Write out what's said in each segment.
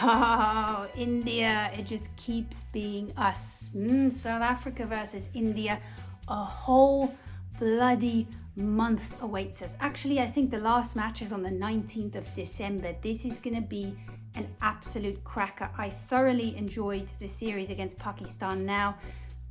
Oh, India, it just keeps being us. South Africa versus India. A whole bloody month awaits us. Actually, I think the last match is on the 19th of December. This is going to be an absolute cracker. I thoroughly enjoyed the series against Pakistan. Now,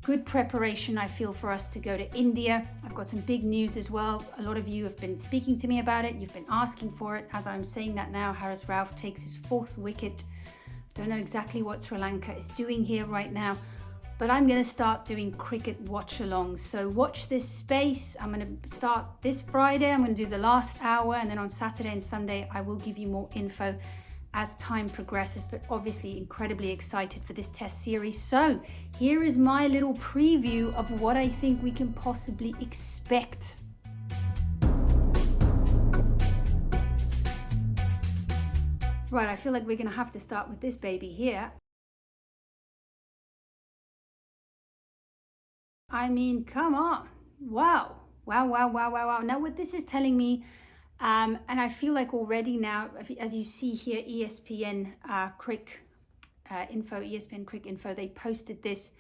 good preparation, I feel, for us to go to India. I've got some big news as well. A lot of you have been speaking to me about it. You've been asking for it. As I'm saying that now, Haris Rauf takes his 4th wicket. Don't know exactly what Sri Lanka is doing here right now, but I'm going to start doing cricket watch-alongs. So watch this space. I'm going to start this Friday. I'm going to do the last hour, and then on Saturday and Sunday, I will give you more info as time progresses, but obviously incredibly excited for this test series. So here is my little preview of what I think we can possibly expect. Right, I feel like we're going to have to start with this baby here. I mean, come on. Wow. Now what this is telling me, and I feel like already now, as you see here, ESPN Crick Info, they posted this,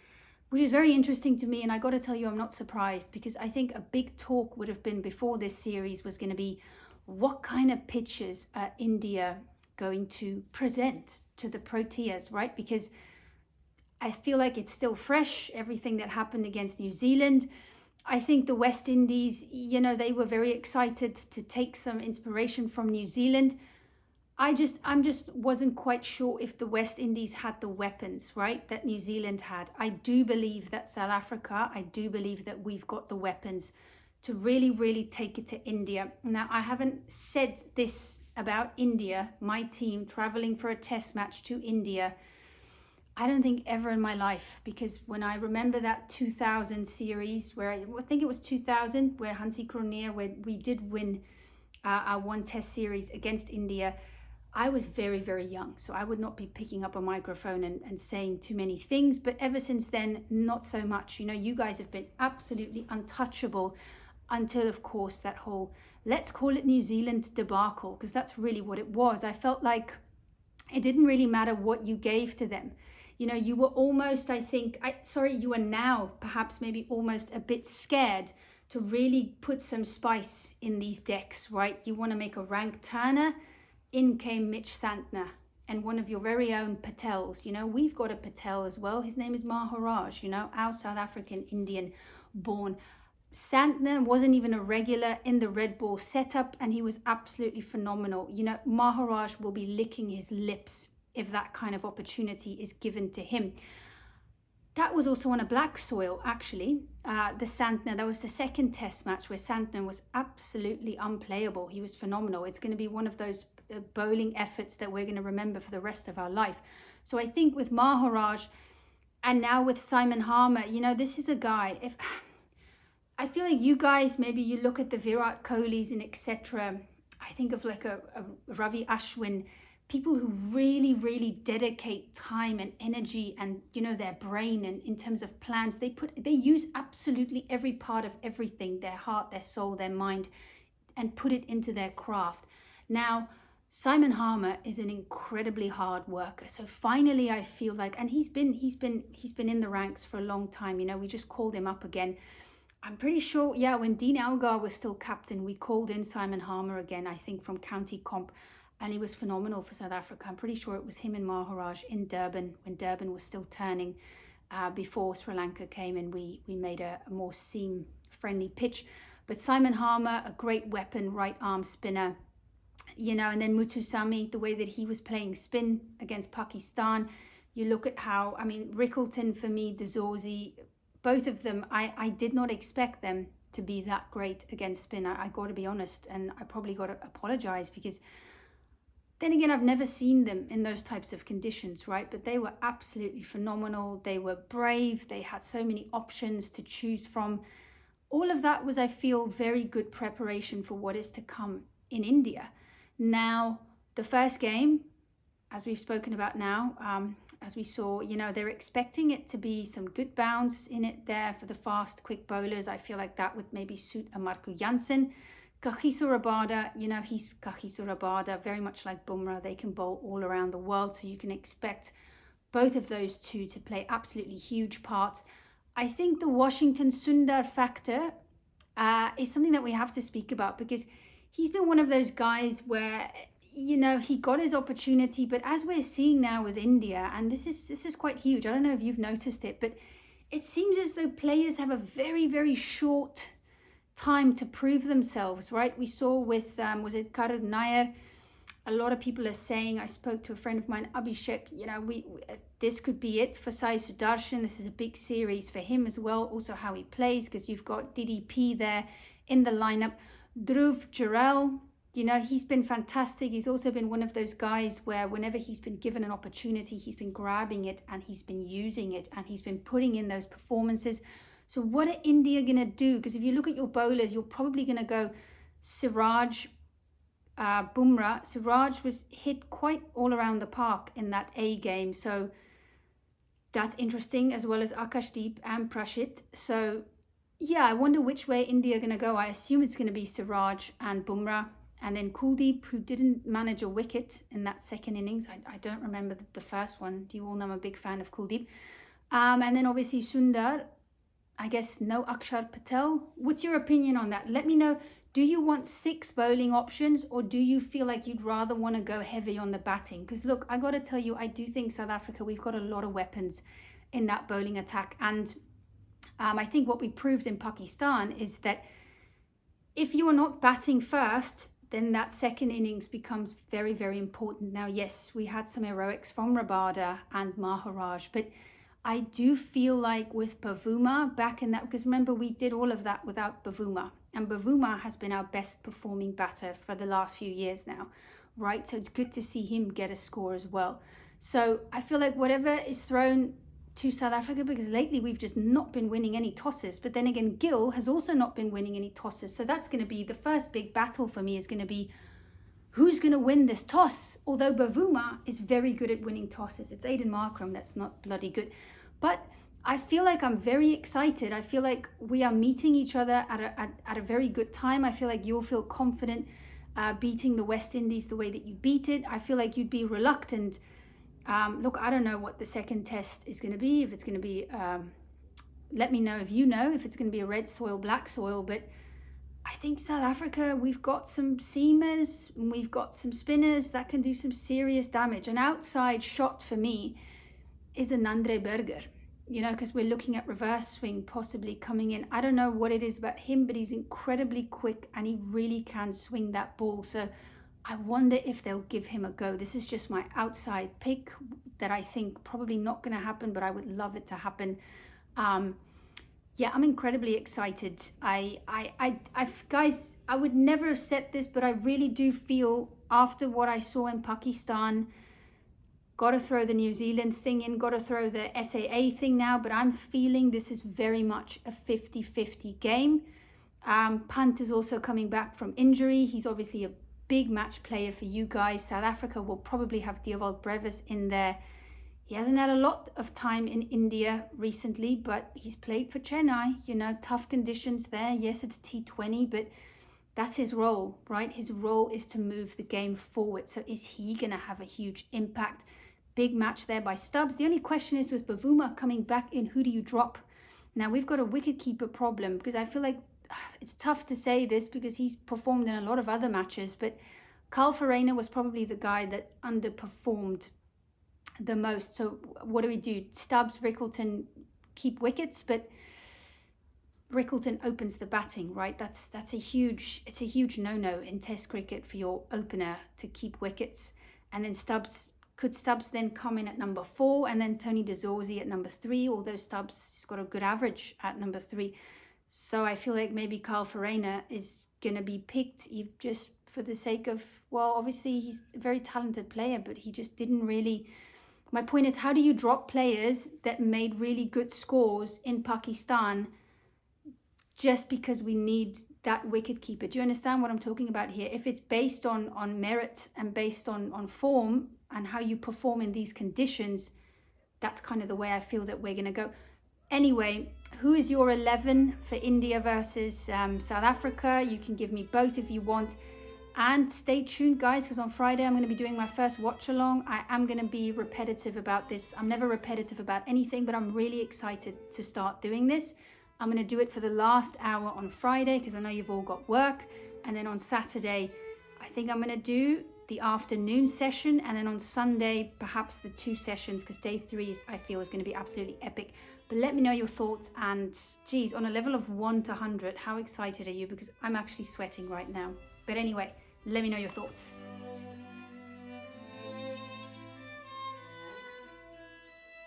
which is very interesting to me. And I got to tell you, I'm not surprised, because I think a big talk would have been before this series was going to be what kind of pitches are India going to present to the Proteas, right? Because I feel like it's still fresh, everything that happened against New Zealand. I think the West Indies, they were very excited to take some inspiration from New Zealand. I'm just wasn't quite sure if the West Indies had the weapons, right, that New Zealand had. I do believe that I do believe that we've got the weapons to really, really take it to India. Now, I haven't said this about India, my team traveling for a test match to India, I don't think ever in my life, because when I remember that 2000 series, where I think it was 2000, where Hansi Cronje, where we did win our one test series against India, I was very, very young. So I would not be picking up a microphone and saying too many things. But ever since then, not so much. You guys have been absolutely untouchable until, of course, that whole, let's call it New Zealand debacle, because that's really what it was. I felt like it didn't really matter what you gave to them. You were almost, you are now perhaps maybe almost a bit scared to really put some spice in these decks, right? You want to make a rank turner. In came Mitch Santner and one of your very own Patels. We've got a Patel as well. His name is Maharaj, our South African Indian born. Santner wasn't even a regular in the red ball setup, and he was absolutely phenomenal. Maharaj will be licking his lips if that kind of opportunity is given to him. That was also on a black soil, actually. The Santner, that was the second test match where Santner was absolutely unplayable. He was phenomenal. It's going to be one of those bowling efforts that we're going to remember for the rest of our life. So I think with Maharaj and now with Simon Harmer, this is a guy, I feel like you guys, maybe you look at the Virat Kohlis and etc. I think of like a Ravi Ashwin, people who really, really dedicate time and energy and, their brain, and in terms of plans, they use absolutely every part of everything, their heart, their soul, their mind, and put it into their craft. Now, Simon Harmer is an incredibly hard worker. So finally, I feel like, and he's been in the ranks for a long time. We just called him up again. I'm pretty sure, when Dean Elgar was still captain, we called in Simon Harmer again, I think from County Comp, and he was phenomenal for South Africa. I'm pretty sure it was him and Maharaj in Durban, when Durban was still turning, before Sri Lanka came, and we made a more seam-friendly pitch. But Simon Harmer, a great weapon, right arm spinner, and then Muthusamy, the way that he was playing spin against Pakistan. You look at how, Rickleton for me, De Zorzi, both of them, I did not expect them to be that great against spin. I got to be honest, and I probably got to apologize, because then again, I've never seen them in those types of conditions, right? But they were absolutely phenomenal. They were brave. They had so many options to choose from. All of that was, I feel, very good preparation for what is to come in India. Now, the first game, as we've spoken about now, as we saw, they're expecting it to be some good bounce in it there for the fast, quick bowlers. I feel like that would maybe suit a Marco Jansen Kagiso Rabada, you know, he's Kagiso Rabada, very much like Bumrah. They can bowl all around the world, so you can expect both of those two to play absolutely huge parts. I think the Washington Sundar factor is something that we have to speak about, because he's been one of those guys where, you know, he got his opportunity, but as we're seeing now with India, and this is quite huge, I don't know if you've noticed it, but it seems as though players have a very, very short time to prove themselves, right? We saw with, was it Karun Nair? A lot of people are saying, I spoke to a friend of mine, Abhishek, you know, this could be it for Sai Sudarshan. This is a big series for him as well. Also how he plays, because you've got DDP there in the lineup. Dhruv Jarrell, you know, he's been fantastic. He's also been one of those guys where whenever he's been given an opportunity, he's been grabbing it and he's been using it and he's been putting in those performances. So what are India going to do? Because if you look at your bowlers, you're probably going to go Siraj, Bumrah. Siraj was hit quite all around the park in that A game. So that's interesting, as well as Akashdeep and Prashit. So yeah, I wonder which way India are going to go. I assume it's going to be Siraj and Bumrah. And then Kuldeep, who didn't manage a wicket in that second innings. I don't remember the first one. You all know I'm a big fan of Kuldeep. And then obviously Sundar. I guess no Akshar Patel. What's your opinion on that? Let me know. Do you want 6 bowling options, or do you feel like you'd rather want to go heavy on the batting? Because look, I got to tell you, I do think South Africa, we've got a lot of weapons in that bowling attack. And I think what we proved in Pakistan is that if you are not batting first, then that second innings becomes very, very important. Now, yes, we had some heroics from Rabada and Maharaj, but I do feel like with Bavuma back in that, because remember, we did all of that without Bavuma. And Bavuma has been our best performing batter for the last few years now, right? So it's good to see him get a score as well. So I feel like whatever is thrown to South Africa, because lately we've just not been winning any tosses. But then again, Gill has also not been winning any tosses. So that's going to be the first big battle for me, is going to be who's going to win this toss? Although Bavuma is very good at winning tosses. It's Aiden Markram that's not bloody good. But I feel like I'm very excited. I feel like we are meeting each other at a very good time. I feel like you'll feel confident beating the West Indies the way that you beat it. I feel like you'd be reluctant. Look, I don't know what the second test is going to be. If it's going to be, let me know if you know, if it's going to be a red soil, black soil. But I think South Africa, we've got some seamers, and we've got some spinners that can do some serious damage. An outside shot for me is a Nandre Berger, you know, because we're looking at reverse swing possibly coming in. I don't know what it is about him, but he's incredibly quick and he really can swing that ball. So I wonder if they'll give him a go. This is just my outside pick that I think probably not going to happen, but I would love it to happen. Yeah, I'm incredibly excited. Guys, I would never have said this, but I really do feel after what I saw in Pakistan, got to throw the New Zealand thing in, got to throw the SAA thing now, but I'm feeling this is very much a 50-50 game. Pant is also coming back from injury. He's obviously a big match player for you guys. South Africa will probably have Dewald Brevis in there. He hasn't had a lot of time in India recently, but he's played for Chennai, you know, tough conditions there. Yes, it's T20, but that's his role, right? His role is to move the game forward. So is he going to have a huge impact? Big match there by Stubbs. The only question is with Bavuma coming back in, who do you drop? Now, we've got a wicketkeeper problem, because I feel like it's tough to say this because he's performed in a lot of other matches, but Carl Farina was probably the guy that underperformed the most. So what do? Stubbs, Rickleton keep wickets, but Rickleton opens the batting, right? It's a huge no-no in Test cricket for your opener to keep wickets. And then Stubbs then come in at number 4, and then Tony de Zorzi at number 3, although Stubbs has got a good average at number 3. So I feel like maybe Carl Farina is going to be picked just for the sake of, well, obviously he's a very talented player, but he just didn't really. My point is, how do you drop players that made really good scores in Pakistan just because we need that wicket keeper? Do you understand what I'm talking about here? If it's based on merit and based on form and how you perform in these conditions, that's kind of the way I feel that we're going to go. Anyway, who is your 11 for India versus South Africa? You can give me both if you want. And stay tuned, guys, because on Friday I'm going to be doing my first watch along. I am going to be repetitive about this. I'm never repetitive about anything, but I'm really excited to start doing this. I'm going to do it for the last hour on Friday because I know you've all got work. And then on Saturday, I think I'm going to do the afternoon session. And then on Sunday, perhaps the 2 sessions, because day 3 I feel is going to be absolutely epic. But let me know your thoughts. And geez, on a level of 1 to 100, how excited are you? Because I'm actually sweating right now. But anyway, let me know your thoughts.